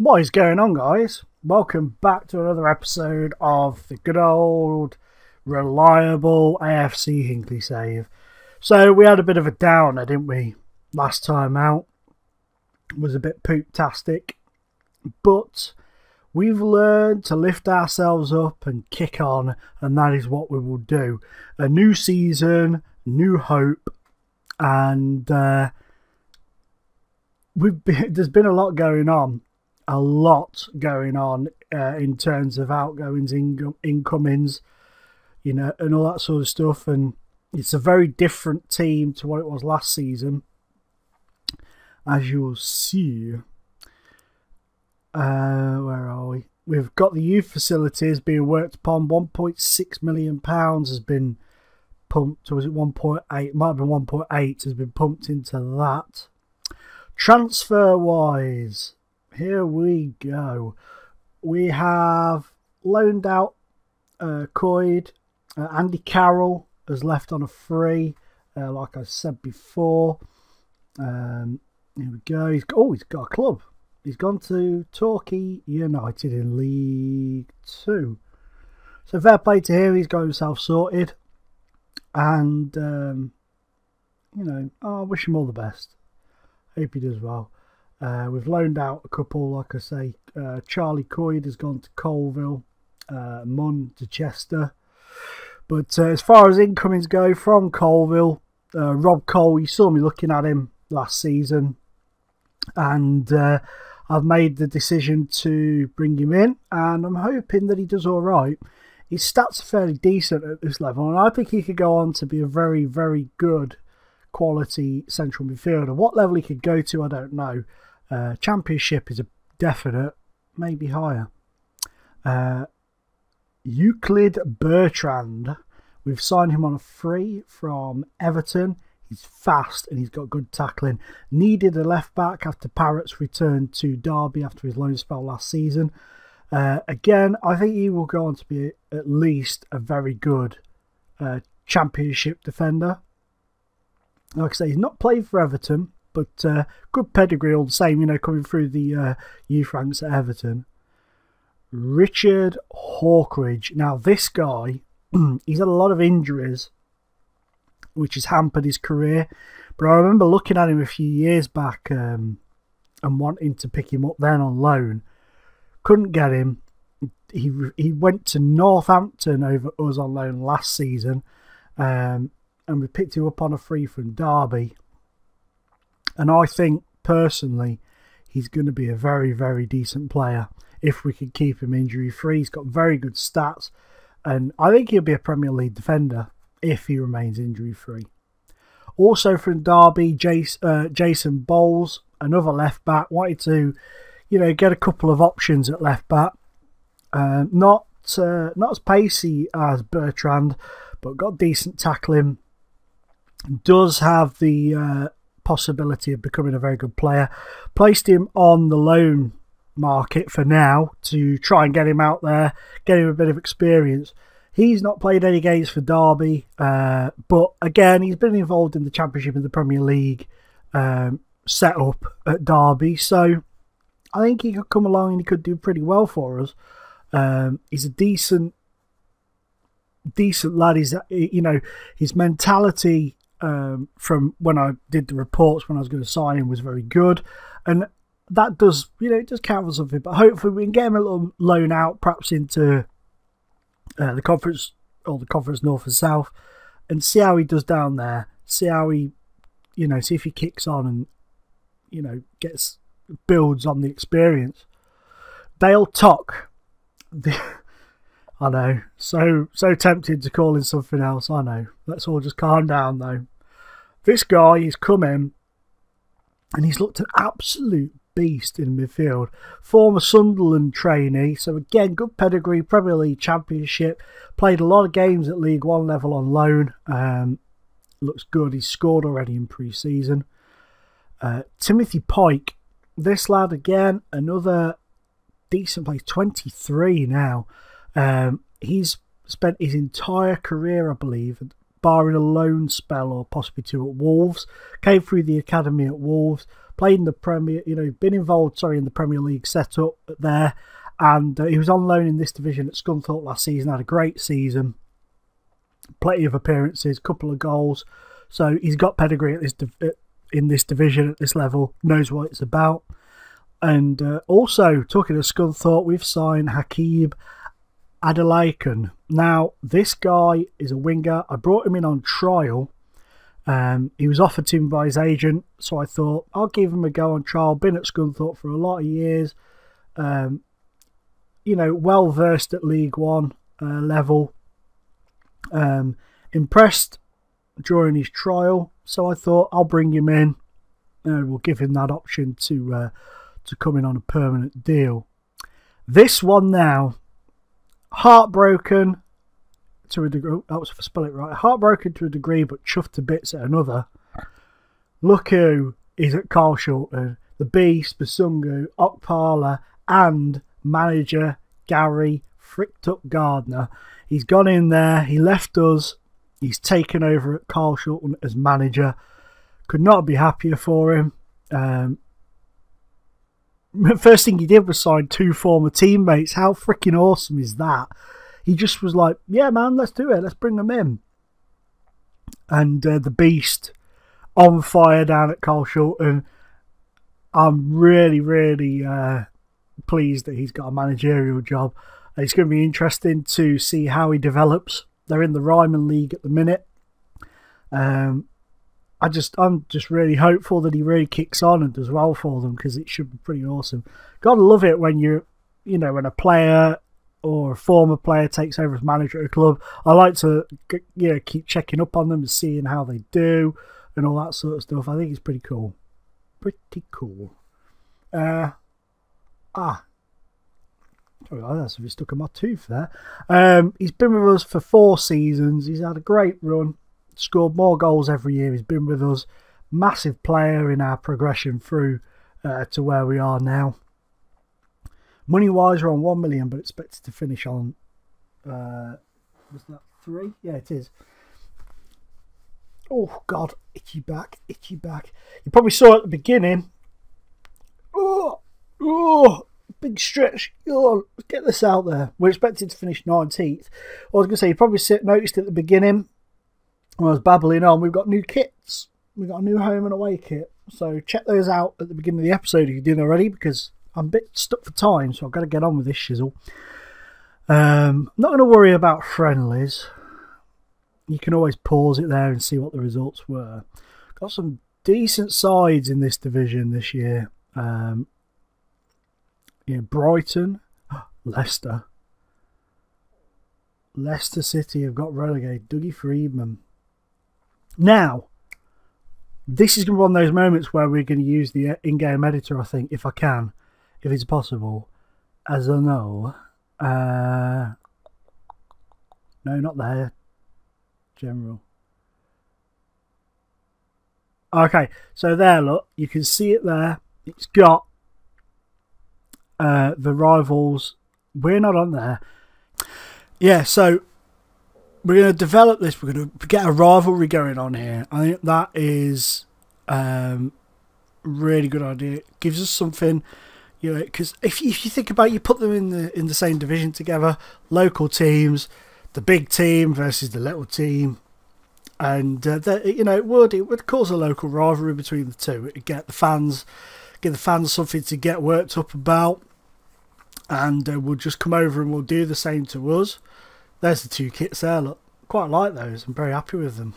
What is going on, guys? Welcome back to another episode of the good old reliable AFC Hinckley save. So we had a bit of a downer, didn't we? Last time out was a bit poop-tastic, but we've learned to lift ourselves up and kick on, and that is what we will do. A new season, new hope, and there's been a lot going on. In terms of outgoings, incomings, you know, and all that sort of stuff. And it's a very different team to what it was last season, as you'll see. Where are we? We've got the youth facilities being worked upon. £1.6 million has been pumped, or was it 1.8? It might have been 1.8 has been pumped into that. Transfer wise, here we go. We have loaned out Coyd. Andy Carroll has left on a free, like I said before. Here we go. He's got a club. He's gone to Torquay United in League 2. So fair play to him. He's got himself sorted. And, I wish him all the best. Hope he does well. We've loaned out a couple, like I say. Charlie Coyd has gone to Colville, Munn to Chester. But as far as incomings go from Colville, Rob Cole, you saw me looking at him last season. And I've made the decision to bring him in. And I'm hoping that he does all right. His stats are fairly decent at this level. And I think he could go on to be a very, very good quality central midfielder. What level he could go to, I don't know. Championship is a definite, maybe higher. Euclid Bertrand, we've signed him on a free from Everton. He's fast and he's got good tackling. Needed a left back after Parrott's returned to Derby after his loan spell last season. Again, I think he will go on to be at least a very good championship defender. Like I say, he's not played for Everton, but good pedigree all the same, you know, coming through the youth ranks at Everton. Richard Hawkridge. Now, this guy, he's had a lot of injuries, which has hampered his career. But I remember looking at him a few years back and wanting to pick him up then on loan. Couldn't get him. He went to Northampton over us on loan last season. And we picked him up on a free from Derby. And I think, personally, he's going to be a very, very decent player if we can keep him injury-free. He's got very good stats. And I think he'll be a Premier League defender if he remains injury-free. Also from Derby, Jason Bowles, another left-back. Wanted to, get a couple of options at left-back. Not as pacey as Bertrand, but got decent tackling. Does have the possibility of becoming a very good player. Placed him on the loan market for now to try and get him out there, get him a bit of experience. He's not played any games for Derby, but again, he's been involved in the Championship and the Premier League set up at Derby, so I think he could come along and he could do pretty well for us. He's a decent lad. He's, his mentality from when I did the reports when I was going to sign him was very good, and that does, it does count for something. But hopefully we can get him a little loan out, perhaps into the conference or the conference north and south, and see how he does down there. See how he, see if he kicks on and builds on the experience. Dale Tock. I know, so tempted to call him something else. I know. Let's all just calm down, though. This guy, he's come in, and he's looked an absolute beast in midfield. Former Sunderland trainee, so again, good pedigree, Premier League Championship. Played a lot of games at League 1 level on loan. Looks good. He's scored already in pre-season. Timothy Pike. This lad, again, another decent player. 23 now. He's spent his entire career, I believe, barring a loan spell or possibly two at Wolves. Came through the academy at Wolves, played in the Premier, been involved, in the Premier League setup there. And he was on loan in this division at Scunthorpe last season, had a great season. Plenty of appearances, couple of goals. So he's got pedigree in this division at this level, knows what it's about. And also, talking of Scunthorpe, we've signed Hakeeb Adelakan. Now, this guy is a winger. I brought him in on trial. He was offered to him by his agent, so I thought, I'll give him a go on trial. Been at Scunthorpe for a lot of years. Well versed at League One level. Impressed during his trial, so I thought I'll bring him in. We'll give him that option to come in on a permanent deal. This one now, heartbroken to a degree. That was, if I spell it right, heartbroken to a degree, but chuffed to bits at another. Look who is at Carl Shulton, the Beast, Basungu, Okpala, and manager Gary Fricked Up Gardner. He's gone in there, he left us, he's taken over at Carl Shulton as manager. Could not be happier for him. First thing he did was sign 2 former teammates. How freaking awesome is that? He just was like, yeah man, let's do it, let's bring them in. And the Beast on fire down at Carl Shulton. I'm really pleased that he's got a managerial job. It's going to be interesting to see how he develops. They're in the Ryman League at the minute. I'm just really hopeful that he really kicks on and does well for them, because it should be pretty awesome. Gotta love it when when a player or a former player takes over as manager at a club. I like to keep checking up on them and seeing how they do and all that sort of stuff. I think it's pretty cool. Pretty cool. Sorry, that's if stuck in my tooth there. He's been with us for 4 seasons. He's had a great run. Scored more goals every year. He's been with us. Massive player in our progression through to where we are now. Money wise, we're on 1 million, but expected to finish on was that 3? Yeah, it is. Oh god, itchy back. You probably saw at the beginning. Oh, big stretch. Oh, let's get this out there. We're expected to finish 19th. I was going to say, you probably noticed at the beginning when I was babbling on, we've got new kits. We've got a new home and away kit. So check those out at the beginning of the episode if you didn't already, because I'm a bit stuck for time, so I've got to get on with this shizzle. Not going to worry about friendlies. You can always pause it there and see what the results were. Got some decent sides in this division this year. Brighton, Leicester City have got relegated. Dougie Freedman. Now, this is going to be one of those moments where we're going to use the in-game editor, I think, if I can, if it's possible. As I know. No, not there. General. Okay, so there, look. You can see it there. It's got the rivals. We're not on there. Yeah, so we're going to develop this. We're going to get a rivalry going on here. I think that is really good idea. It gives us something, because if you think about it, you put them in the same division together, local teams, the big team versus the little team, and it would cause a local rivalry between the two. It'd give the fans something to get worked up about, and we'll just come over and we'll do the same to us. There's the 2 kits there. Look, quite like those. I'm very happy with them.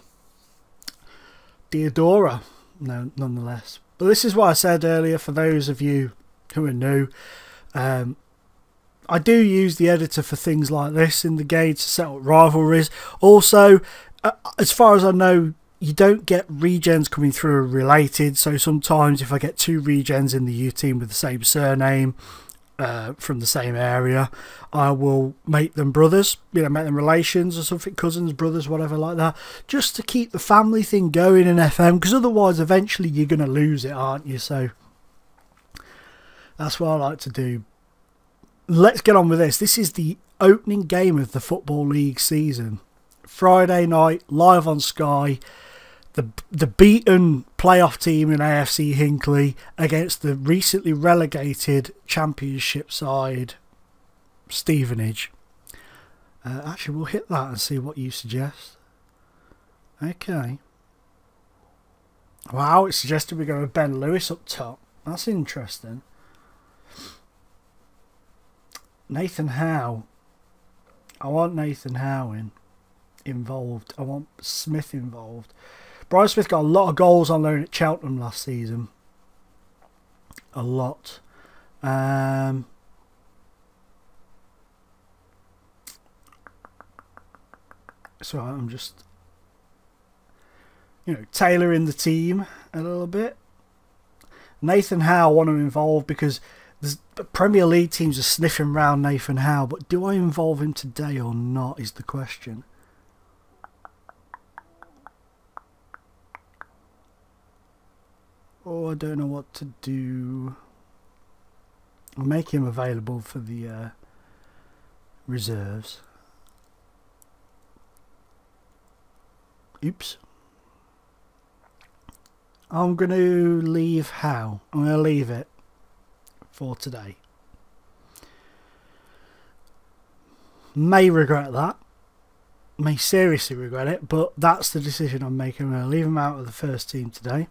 Deodora, no, nonetheless. But this is what I said earlier. For those of you who are new, I do use the editor for things like this in the game to set up rivalries. Also, as far as I know, you don't get regens coming through related. So sometimes if I get 2 regens in the U team with the same surname, from the same area, I will make them brothers, make them relations or something, cousins, brothers, whatever like that, just to keep the family thing going in FM, because otherwise eventually you're going to lose it, aren't you? So that's what I like to do. Let's get on with this. This is the opening game of the Football League season Friday night, live on Sky. The beaten playoff team in AFC Hinckley against the recently relegated Championship side Stevenage. Actually, we'll hit that and see what you suggest. Okay. Wow, it suggested we go with Ben Lewis up top. That's interesting. Nathan Howe. I want Nathan Howe involved. I want Smith involved. Brian Smith got a lot of goals on loan at Cheltenham last season. A lot. So I'm just, tailoring the team a little bit. Nathan Howe I want to involve because the Premier League teams are sniffing around Nathan Howe, but do I involve him today or not is the question. Oh, I don't know what to do. I'll make him available for the reserves. Oops. I'm going to leave Howe. I'm going to leave it for today. May regret that. May seriously regret it, but that's the decision I'm making. I'm going to leave him out of the first team today.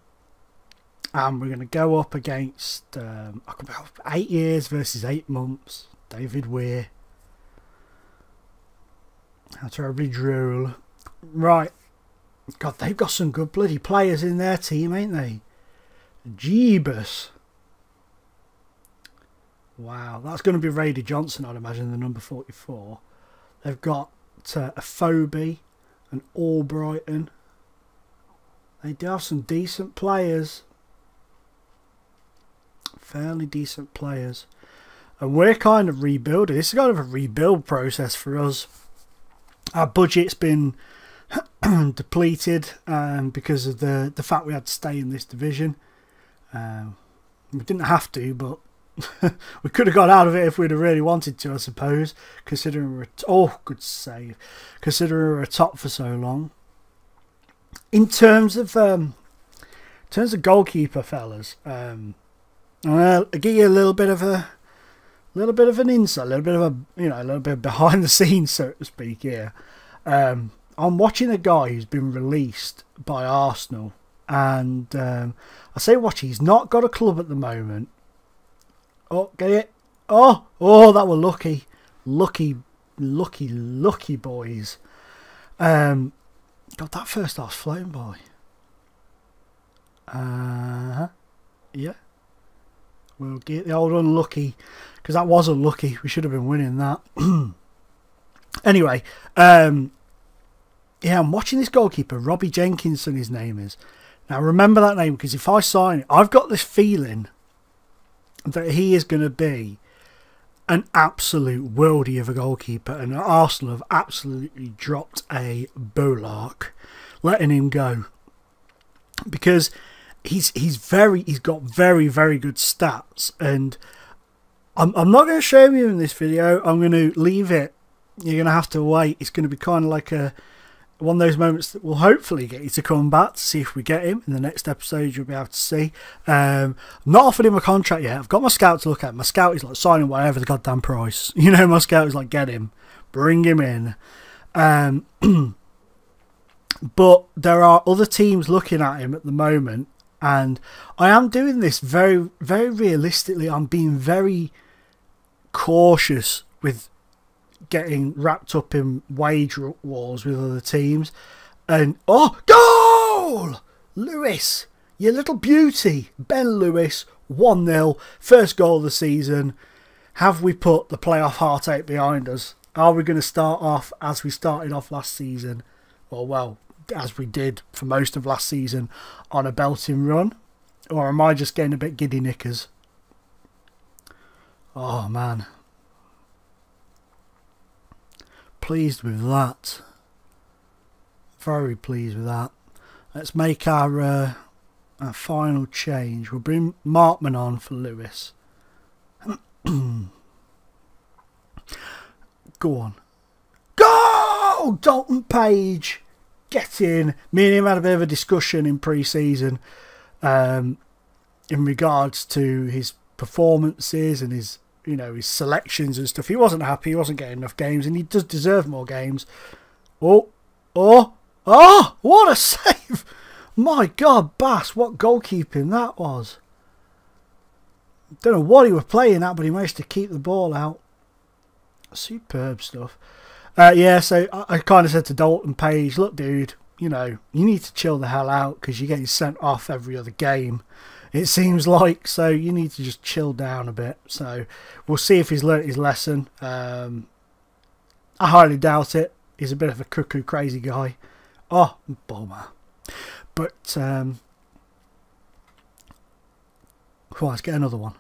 And we're going to go up against 8 years versus 8 months. David Weir. How terribly droll. Right. God, they've got some good bloody players in their team, ain't they? Jeebus. Wow, that's going to be Rady Johnson, I'd imagine, the number 44. They've got a Phobie and Albrighton. They do have some decent players. Fairly decent players. And we're kind of rebuilding. This is kind of a rebuild process for us. Our budget's been depleted because of the fact we had to stay in this division. We didn't have to, but we could have got out of it if we'd have really wanted to, I suppose, considering we're good save, considering we're a top for so long. In terms of goalkeeper, fellas, I'll give you a little bit of an insight, a little bit of a little bit behind the scenes, so to speak. Here, I'm watching a guy who's been released by Arsenal, and I say watch. He's not got a club at the moment. Oh, get it? Oh, that were lucky boys. God, that first half's flown by. Yeah. We'll get the old unlucky, because that was unlucky. We should have been winning that. Anyway, yeah, I'm watching this goalkeeper, Robbie Jenkinson, his name is. Now, remember that name, because if I sign it, I've got this feeling that he is going to be an absolute worldie of a goalkeeper, and Arsenal have absolutely dropped a bollark letting him go, because he's got very, very good stats, and I'm not going to show you in this video. I'm going to leave it. You're going to have to wait. It's going to be kind of like one of those moments that will hopefully get you to come back to see if we get him in the next episode. You'll be able to see. I'm not offered him a contract yet. I've got my scout to look at. My scout is like signing whatever the goddamn price. You know, my scout is like, get him, bring him in. But there are other teams looking at him at the moment, and I am doing this very, very realistically. I'm being very cautious with getting wrapped up in wage wars with other teams. And goal! Lewis, you little beauty. Ben Lewis, 1-0, first goal of the season. Have we put the playoff heartache behind us? Are we going to start off as we started off last season, or well, as we did for most of last season, on a belting run? Or am I just getting a bit giddy knickers? Oh man, pleased with that. Very pleased with that. Let's make our final change. We'll bring Markman on for Lewis. Go on. Goal! Oh, Dalton Page, get in. Me and him had a bit of a discussion in pre-season in regards to his performances and his, you know, his selections and stuff. He wasn't happy. He wasn't getting enough games, and he does deserve more games. Oh, what a save! My God, Bass, what goalkeeping that was. Don't know what he was playing at, but he managed to keep the ball out. Superb stuff. Yeah, so I kind of said to Dalton Page, look, dude, you know, you need to chill the hell out because you're getting sent off every other game, it seems like. So you need to just chill down a bit. So we'll see if he's learnt his lesson. I highly doubt it. He's a bit of a cuckoo crazy guy. Oh, bummer. But, come on, let's get another one.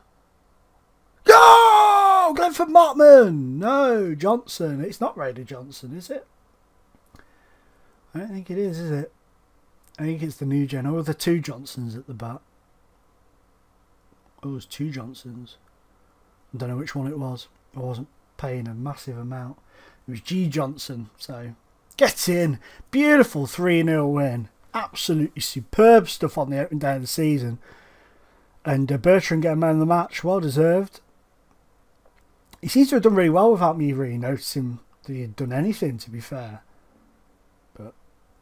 Go! Glenford Mottman! No, Johnson. It's not Raider Johnson, is it? I don't think it is it? I think it's the new gen. Oh, the two Johnsons at the back. Oh, there's two Johnsons. I don't know which one it was. I wasn't paying a massive amount. It was G Johnson. So, get in. Beautiful 3-0 win. Absolutely superb stuff on the opening day of the season. And Bertrand getting man of the match. Well deserved. He seems to have done really well without me really noticing that he had done anything, to be fair. But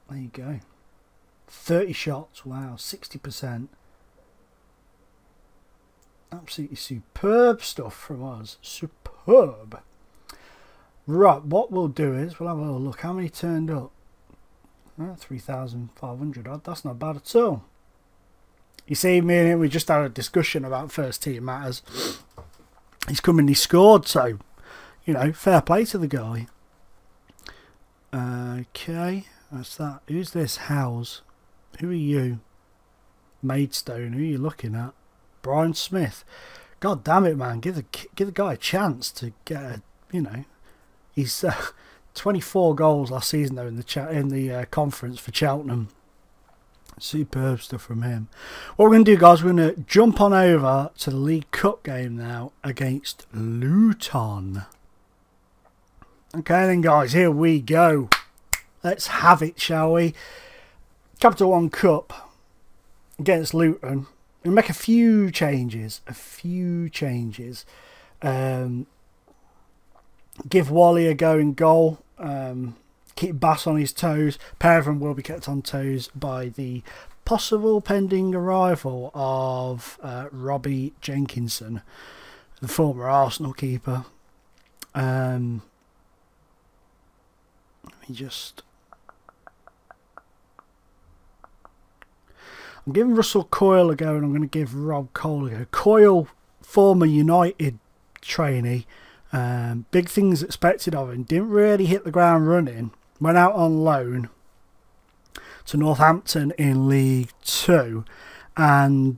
there you go. 30 shots. Wow. 60%. Absolutely superb stuff from us. Superb. Right. What we'll do is we'll have a little look. How many turned up? 3,500 odd. That's not bad at all. You see, me and him, we just had a discussion about first team matters. He's come and he scored, so, you know, fair play to the guy. Okay, that's that. Who's this? Howes? Who are you? Maidstone. Who are you looking at? Brian Smith. God damn it, man! Give the guy a chance to get a, you know, he's 24 goals last season though in the conference for Cheltenham. Superb stuff from him. What we're going to do, guys, we're going to jump on over to the League Cup game now against Luton. Okay then, guys, here we go. Let's have it, shall we? Capital One Cup against Luton. We'll make a few changes. Give Wally a go in goal. Keep Bass on his toes. Pair of them will be kept on toes by the possible pending arrival of Robbie Jenkinson, the former Arsenal keeper. Let me just... I'm giving Russell Coyle a go and I'm going to give Rob Cole a go. Coyle, former United trainee. Big things expected of him. Didn't really hit the ground running. Went out on loan to Northampton in League 2 and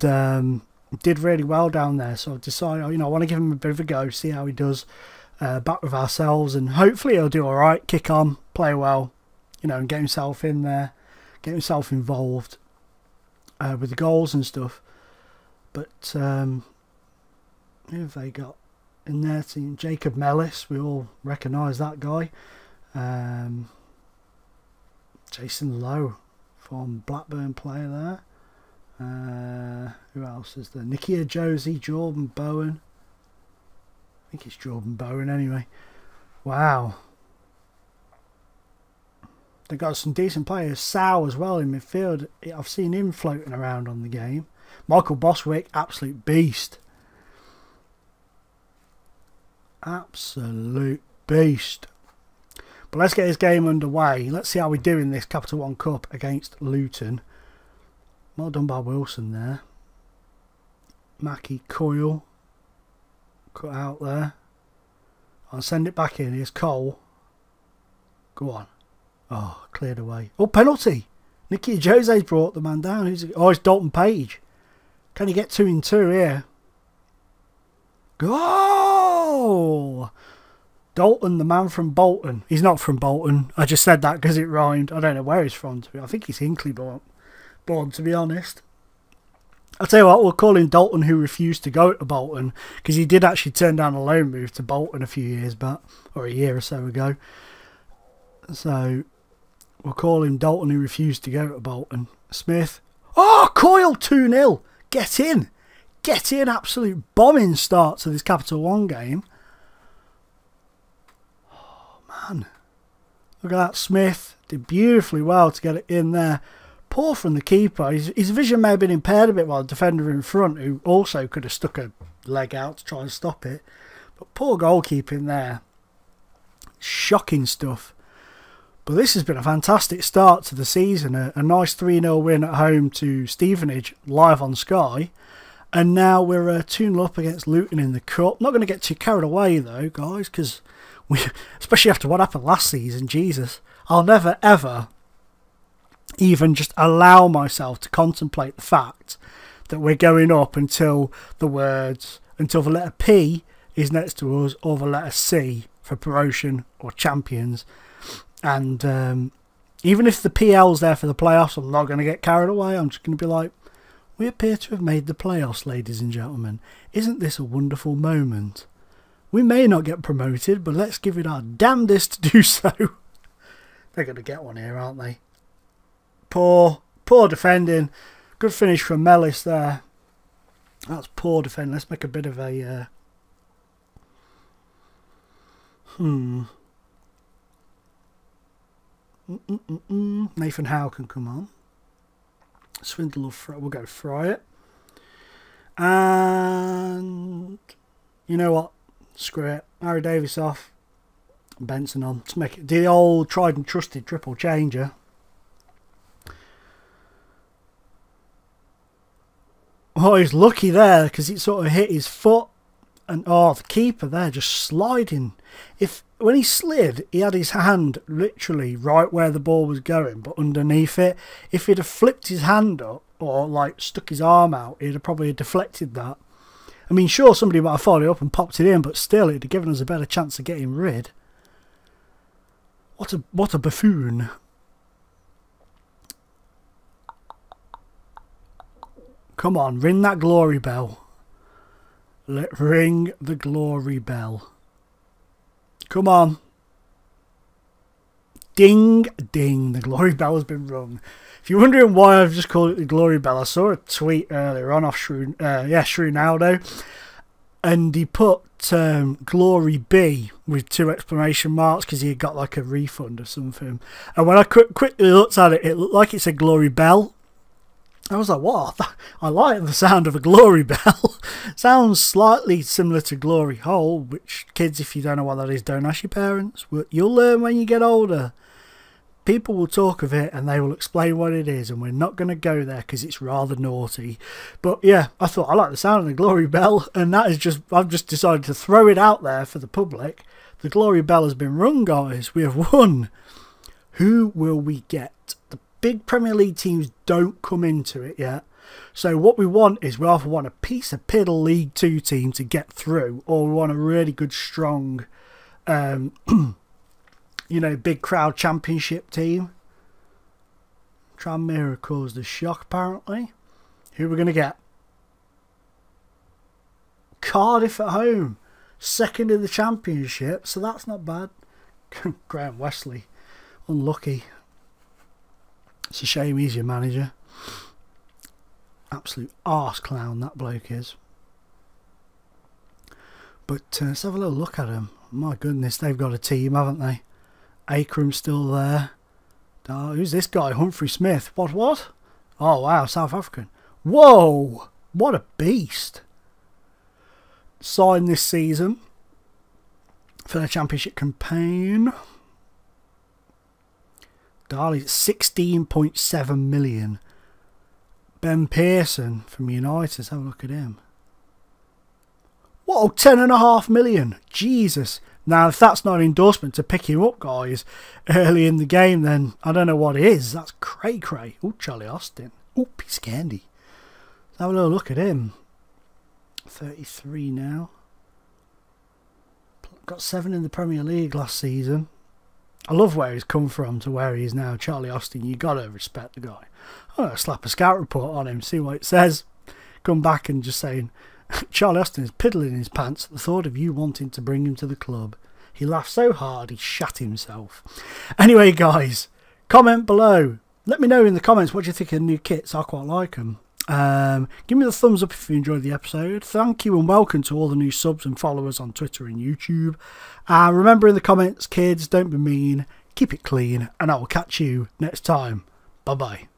did really well down there. So I decided, you know, I want to give him a bit of a go, see how he does back with ourselves, and hopefully he'll do all right, kick on, play well, you know, and get himself in there, get himself involved with the goals and stuff. But who have they got in their team? Jacob Mellis, we all recognise that guy. Jason Lowe, former Blackburn player there. Who else is there? Nikia Josie, Jordan Bowen. I think it's Jordan Bowen anyway. Wow. They've got some decent players. Sow as well in midfield. I've seen him floating around on the game. Michael Boswick, absolute beast. Absolute beast. But let's get this game underway. Let's see how we do in this Capital One Cup against Luton. Well done by Wilson there. Mackie Coyle. Cut out there. I'll send it back in. Here's Cole. Go on. Oh, cleared away. Oh, penalty. Nicky Jose's brought the man down. Who's it? Oh, it's Dalton Page. Can he get 2 in 2 here? Goal! Dalton, the man from Bolton. He's not from Bolton. I just said that because it rhymed. I don't know where he's from. I think he's Hinckley born, to be honest. I'll tell you what, we'll call him Dalton who refused to go to Bolton, because he did actually turn down a loan move to Bolton a few years back, or a year or so ago. So we'll call him Dalton, who refused to go to Bolton. Smith. Oh, Coyle 2-0. Get in. Get in. Absolute bombing start to this Capital One game. Oh, man. Look at that. Smith did beautifully well to get it in there. Poor from the keeper. His vision may have been impaired a bit by the defender in front, who also could have stuck a leg out to try and stop it. But poor goalkeeping there. Shocking stuff. But this has been a fantastic start to the season. A nice 3-0 win at home to Stevenage, live on Sky. And now we're 2-0 up against Luton in the Cup. Not going to get too carried away though, guys, because we, especially after what happened last season, Jesus. I'll never ever even just allow myself to contemplate the fact that we're going up until the letter P is next to us, or the letter C for promotion or champions. And even if the PL's there for the playoffs, I'm not going to get carried away. I'm just going to be like, we appear to have made the playoffs, ladies and gentlemen. Isn't this a wonderful moment? We may not get promoted, but let's give it our damnedest to do so. They're going to get one here, aren't they? Poor defending. Good finish from Mellis there. That's poor defending. Let's make a bit of a... Nathan Howe can come on. Swindle will we'll go fry it. And you know what? Screw it. Harry Davis off. Benson on. To make it the old tried and trusted triple changer. Oh, he's lucky there because it sort of hit his foot. And oh, the keeper there just sliding. When he slid, he had his hand literally right where the ball was going, but underneath it. If he'd have flipped his hand up or like stuck his arm out, he'd have probably deflected that. I mean, sure, somebody might have followed it up and popped it in, but still, it'd have given us a better chance of getting rid. What a buffoon. Come on, ring that glory bell. Ring the glory bell. Come on. Ding, ding. The glory bell has been rung. If you're wondering why I've just called it the glory bell, I saw a tweet earlier on off Shrewnauldo, and he put glory B with 2 exclamation marks because he had got like a refund or something. And when I quickly looked at it, it looked like it said glory bell. I was like, what? I like the sound of a glory bell. Sounds slightly similar to glory hole, which, kids, if you don't know what that is, don't ask your parents. You'll learn when you get older. People will talk of it and they will explain what it is, and we're not going to go there because it's rather naughty. But yeah, I thought I like the sound of the glory bell, and that is just, I've just decided to throw it out there for the public. The glory bell has been rung, guys. We have won. Who will we get? The big Premier League teams don't come into it yet. So what we want is we either want a piece of piddle League 2 team to get through, or we want a really good, strong, you know, big crowd championship team. Tranmere caused a shock, apparently. Who are we going to get? Cardiff at home. Second in the championship, so that's not bad. Graham Wesley. Unlucky. It's a shame he's your manager. Absolute arse clown that bloke is. But let's have a little look at him. My goodness, they've got a team, haven't they? Akram's still there. Oh, who's this guy? Humphrey Smith. What? Oh, wow, South African. Whoa! What a beast. Signed this season for the championship campaign. Darley's 16.7 million. Ben Pearson from United. Let's have a look at him. Whoa, 10.5 million. Jesus. Now, if that's not an endorsement to pick him up, guys, early in the game, then I don't know what it is. That's cray-cray. Oh, Charlie Austin. Oh, piece of candy. Let's have a little look at him. 33 now. Got 7 in the Premier League last season. I love where he's come from to where he is now. Charlie Austin, you got to respect the guy. I'm going to slap a scout report on him, see what it says. Come back and just saying, Charlie Austin is piddling in his pants at the thought of you wanting to bring him to the club. He laughed so hard he shat himself. Anyway, guys, comment below. Let me know in the comments what you think of the new kits. I quite like them. Give me the thumbs up if you enjoyed the episode. Thank you and welcome to all the new subs and followers on Twitter and YouTube. And remember in the comments, kids, don't be mean, keep it clean, and I will catch you next time. Bye bye.